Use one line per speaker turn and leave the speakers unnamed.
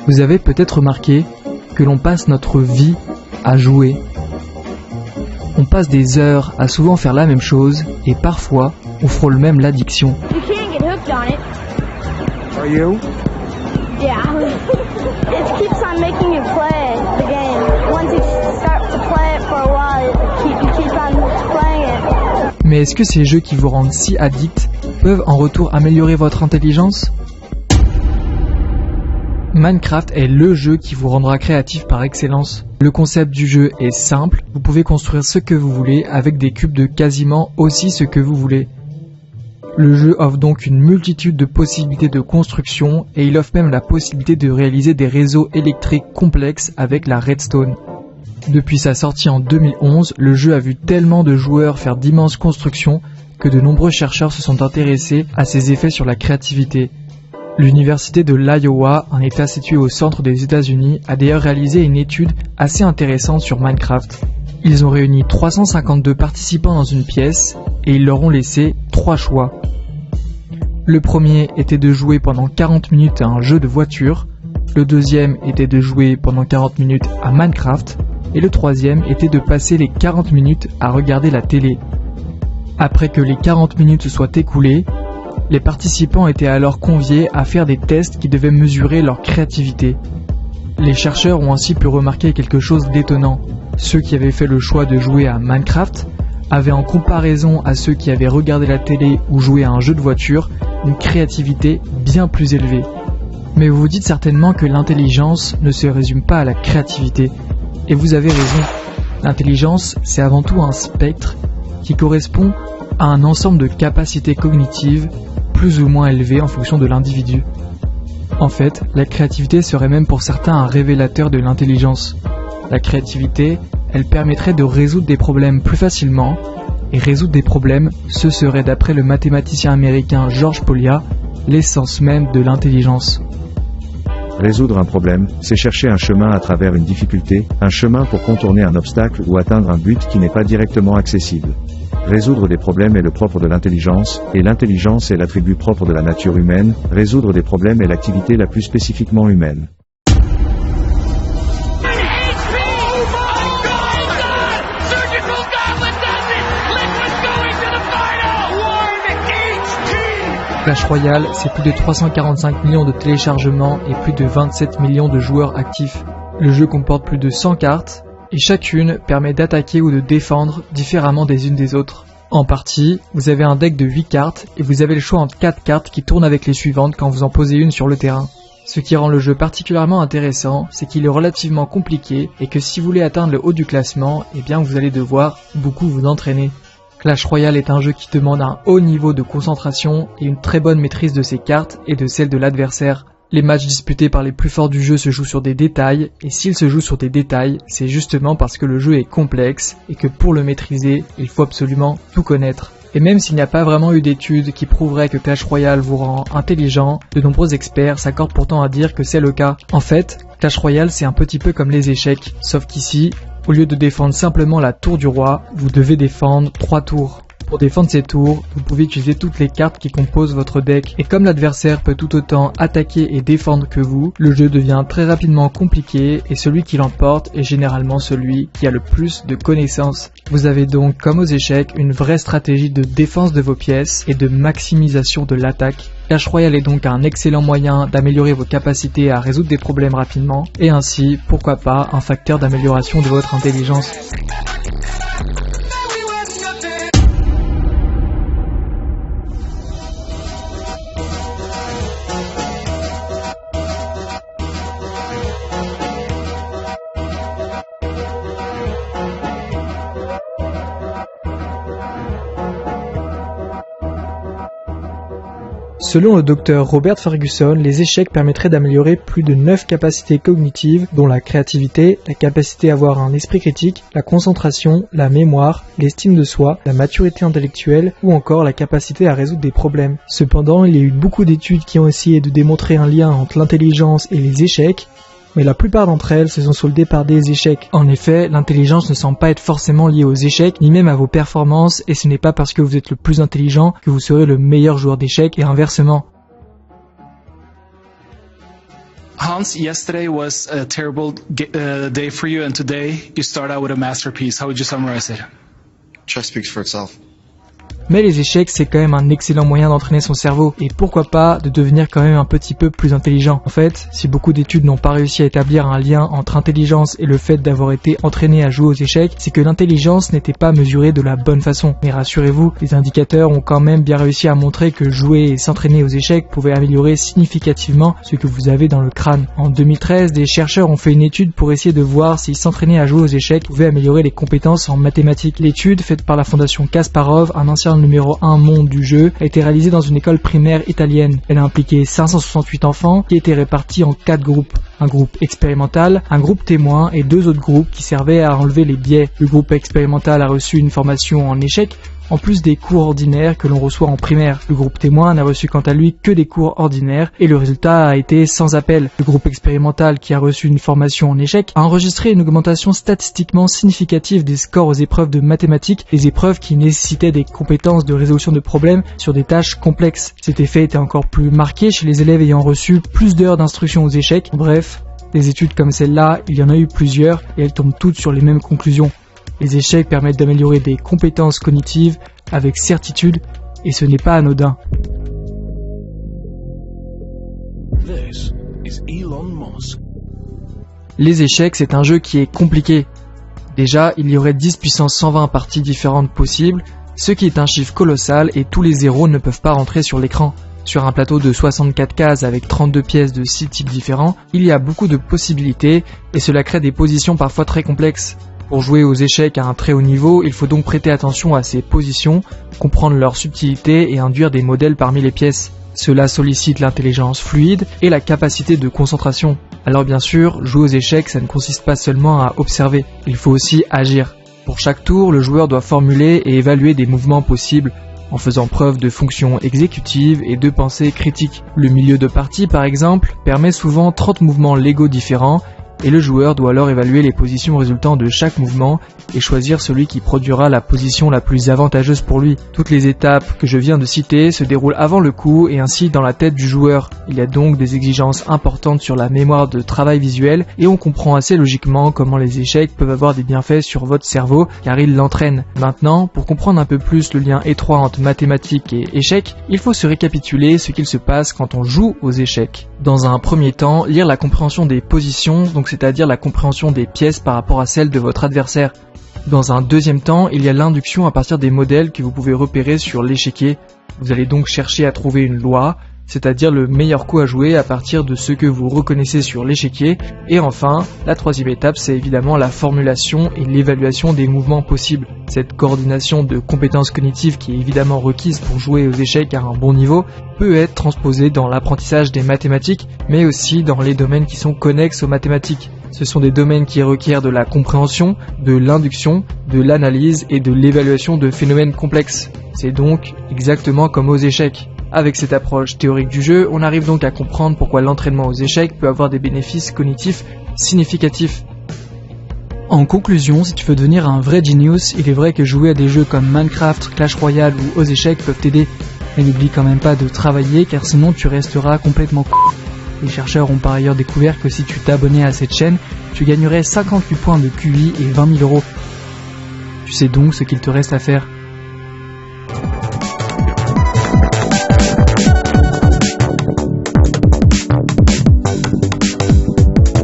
Vous avez peut-être remarqué que l'on passe notre vie à jouer. On passe des heures à souvent faire la même chose et parfois on frôle même l'addiction.
You can't get hooked on it.
Are you?
Yeah. It keeps on making you play the game. Once you start to play it for a while, you keep on playing it.
Mais est-ce que ces jeux qui vous rendent si addicts peuvent en retour améliorer votre intelligence ? Minecraft est le jeu qui vous rendra créatif par excellence. Le concept du jeu est simple, vous pouvez construire ce que vous voulez avec des cubes de quasiment aussi ce que vous voulez. Le jeu offre donc une multitude de possibilités de construction et il offre même la possibilité de réaliser des réseaux électriques complexes avec la redstone. Depuis sa sortie en 2011, le jeu a vu tellement de joueurs faire d'immenses constructions que de nombreux chercheurs se sont intéressés à ses effets sur la créativité. L'université de l'Iowa, un état situé au centre des États-Unis, a d'ailleurs réalisé une étude assez intéressante sur Minecraft. Ils ont réuni 352 participants dans une pièce et ils leur ont laissé 3 choix. Le premier était de jouer pendant 40 minutes à un jeu de voiture, le deuxième était de jouer pendant 40 minutes à Minecraft et le troisième était de passer les 40 minutes à regarder la télé. Après que les 40 minutes se soient écoulées, les participants étaient alors conviés à faire des tests qui devaient mesurer leur créativité. Les chercheurs ont ainsi pu remarquer quelque chose d'étonnant. Ceux qui avaient fait le choix de jouer à Minecraft avaient en comparaison à ceux qui avaient regardé la télé ou joué à un jeu de voiture une créativité bien plus élevée. Mais vous vous dites certainement que l'intelligence ne se résume pas à la créativité. Et vous avez raison. L'intelligence, c'est avant tout un spectre qui correspond à un ensemble de capacités cognitives plus ou moins élevées en fonction de l'individu. En fait, la créativité serait même pour certains un révélateur de l'intelligence. La créativité, elle permettrait de résoudre des problèmes plus facilement, et résoudre des problèmes, ce serait d'après le mathématicien américain George Polya, l'essence même de l'intelligence.
Résoudre un problème, c'est chercher un chemin à travers une difficulté, un chemin pour contourner un obstacle ou atteindre un but qui n'est pas directement accessible. Résoudre des problèmes est le propre de l'intelligence, et l'intelligence est l'attribut propre de la nature humaine. Résoudre des problèmes est l'activité la plus spécifiquement humaine.
Clash Royale, c'est plus de 345 millions de téléchargements et plus de 27 millions de joueurs actifs. Le jeu comporte plus de 100 cartes, et chacune permet d'attaquer ou de défendre différemment des unes des autres. En partie, vous avez un deck de 8 cartes et vous avez le choix entre 4 cartes qui tournent avec les suivantes quand vous en posez une sur le terrain. Ce qui rend le jeu particulièrement intéressant, c'est qu'il est relativement compliqué et que si vous voulez atteindre le haut du classement, eh bien vous allez devoir beaucoup vous entraîner. Clash Royale est un jeu qui demande un haut niveau de concentration et une très bonne maîtrise de ses cartes et de celles de l'adversaire. Les matchs disputés par les plus forts du jeu se jouent sur des détails, et s'ils se jouent sur des détails, c'est justement parce que le jeu est complexe, et que pour le maîtriser, il faut absolument tout connaître. Et même s'il n'y a pas vraiment eu d'études qui prouveraient que Clash Royale vous rend intelligent, de nombreux experts s'accordent pourtant à dire que c'est le cas. En fait, Clash Royale c'est un petit peu comme les échecs, sauf qu'ici, au lieu de défendre simplement la tour du roi, vous devez défendre 3 tours. Pour défendre ces tours, vous pouvez utiliser toutes les cartes qui composent votre deck. Et comme l'adversaire peut tout autant attaquer et défendre que vous, le jeu devient très rapidement compliqué et celui qui l'emporte est généralement celui qui a le plus de connaissances. Vous avez donc, comme aux échecs, une vraie stratégie de défense de vos pièces et de maximisation de l'attaque. Clash Royale est donc un excellent moyen d'améliorer vos capacités à résoudre des problèmes rapidement et ainsi, pourquoi pas, un facteur d'amélioration de votre intelligence. Selon le docteur Robert Ferguson, les échecs permettraient d'améliorer plus de 9 capacités cognitives, dont la créativité, la capacité à avoir un esprit critique, la concentration, la mémoire, l'estime de soi, la maturité intellectuelle ou encore la capacité à résoudre des problèmes. Cependant, il y a eu beaucoup d'études qui ont essayé de démontrer un lien entre l'intelligence et les échecs, mais la plupart d'entre elles se sont soldées par des échecs. En effet, l'intelligence ne semble pas être forcément liée aux échecs, ni même à vos performances, et ce n'est pas parce que vous êtes le plus intelligent que vous serez le meilleur joueur d'échecs, et inversement.
sounds yesterday was a terrible day for you, and today you start out with a masterpiece. How would you summarize it?
Chess speaks for itself.
Mais les échecs, c'est quand même un excellent moyen d'entraîner son cerveau, et pourquoi pas de devenir quand même un petit peu plus intelligent. En fait, si beaucoup d'études n'ont pas réussi à établir un lien entre intelligence et le fait d'avoir été entraîné à jouer aux échecs, c'est que l'intelligence n'était pas mesurée de la bonne façon. Mais rassurez-vous, les indicateurs ont quand même bien réussi à montrer que jouer et s'entraîner aux échecs pouvait améliorer significativement ce que vous avez dans le crâne. En 2013, des chercheurs ont fait une étude pour essayer de voir si s'entraîner à jouer aux échecs pouvait améliorer les compétences en mathématiques. L'étude, faite par la fondation Kasparov, un ancien numéro 1 monde du jeu, a été réalisée dans une école primaire italienne. Elle a impliqué 568 enfants qui étaient répartis en 4 groupes. Un groupe expérimental, un groupe témoin et 2 autres groupes qui servaient à enlever les biais. Le groupe expérimental a reçu une formation en échecs, en plus des cours ordinaires que l'on reçoit en primaire. Le groupe témoin n'a reçu quant à lui que des cours ordinaires et le résultat a été sans appel. Le groupe expérimental qui a reçu une formation en échecs a enregistré une augmentation statistiquement significative des scores aux épreuves de mathématiques, des épreuves qui nécessitaient des compétences de résolution de problèmes sur des tâches complexes. Cet effet était encore plus marqué chez les élèves ayant reçu plus d'heures d'instruction aux échecs. Bref, des études comme celle-là, il y en a eu plusieurs et elles tombent toutes sur les mêmes conclusions. Les échecs permettent d'améliorer des compétences cognitives avec certitude et ce n'est pas anodin.
This is Elon Musk.
Les échecs, c'est un jeu qui est compliqué. Déjà, il y aurait 10 puissance 120 parties différentes possibles, ce qui est un chiffre colossal et tous les zéros ne peuvent pas rentrer sur l'écran. Sur un plateau de 64 cases avec 32 pièces de 6 types différents, il y a beaucoup de possibilités et cela crée des positions parfois très complexes. Pour jouer aux échecs à un très haut niveau, il faut donc prêter attention à ces positions, comprendre leur subtilité et induire des modèles parmi les pièces. Cela sollicite l'intelligence fluide et la capacité de concentration. Alors bien sûr, jouer aux échecs, ça ne consiste pas seulement à observer, il faut aussi agir. Pour chaque tour, le joueur doit formuler et évaluer des mouvements possibles, en faisant preuve de fonction exécutive et de pensée critique. Le milieu de partie, par exemple, permet souvent 30 mouvements légaux différents, et le joueur doit alors évaluer les positions résultant de chaque mouvement et choisir celui qui produira la position la plus avantageuse pour lui. Toutes les étapes que je viens de citer se déroulent avant le coup et ainsi dans la tête du joueur. Il y a donc des exigences importantes sur la mémoire de travail visuel et on comprend assez logiquement comment les échecs peuvent avoir des bienfaits sur votre cerveau car ils l'entraînent. Maintenant, pour comprendre un peu plus le lien étroit entre mathématiques et échecs, il faut se récapituler ce qu'il se passe quand on joue aux échecs. Dans un premier temps, lire la compréhension des positions, donc c'est-à-dire la compréhension des pièces par rapport à celles de votre adversaire. Dans un deuxième temps, il y a l'induction à partir des modèles que vous pouvez repérer sur l'échiquier. Vous allez donc chercher à trouver une loi, c'est-à-dire le meilleur coup à jouer à partir de ce que vous reconnaissez sur l'échiquier. Et enfin, la troisième étape, c'est évidemment la formulation et l'évaluation des mouvements possibles. Cette coordination de compétences cognitives qui est évidemment requise pour jouer aux échecs à un bon niveau peut être transposée dans l'apprentissage des mathématiques, mais aussi dans les domaines qui sont connexes aux mathématiques. Ce sont des domaines qui requièrent de la compréhension, de l'induction, de l'analyse et de l'évaluation de phénomènes complexes. C'est donc exactement comme aux échecs. Avec cette approche théorique du jeu, on arrive donc à comprendre pourquoi l'entraînement aux échecs peut avoir des bénéfices cognitifs significatifs. En conclusion, si tu veux devenir un vrai genius, il est vrai que jouer à des jeux comme Minecraft, Clash Royale ou aux échecs peuvent t'aider. Mais n'oublie quand même pas de travailler car sinon tu resteras complètement con. Les chercheurs ont par ailleurs découvert que si tu t'abonnais à cette chaîne, tu gagnerais 58 points de QI et 20 000 €. Tu sais donc ce qu'il te reste à faire.